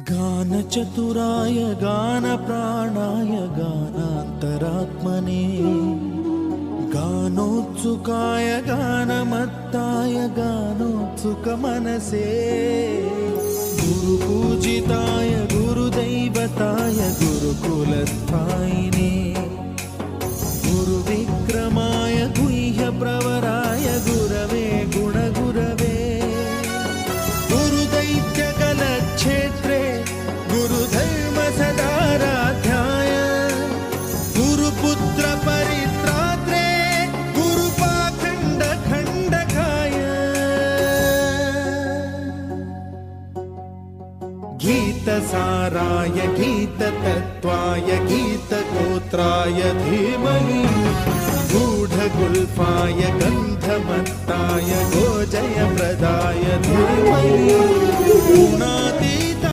गानचतुराय गानप्राणाय गानान्तरात्मने गानोत्सुकाय गानमत्ताय गानोत्सुकमनसे गुरुपूजिताय गुरुदैवताय गुरुकुलस्थायिने गुरुविक्रमाय गुह्यप्रवराय गुरवे गुणगुरवे गुरुदैत्यकलक्षेत्रे गुरुधर्मसदाराध्याय गुरुपुत्र परित्रात्रे गुरुपाखण्डखण्डकाय गीतसाराय गीततत्त्वाय गीतगोत्राय धीमहि गूढगुल्फाय गन्धमत्ताय गोजयप्रदाय धीमहि गुणातीताय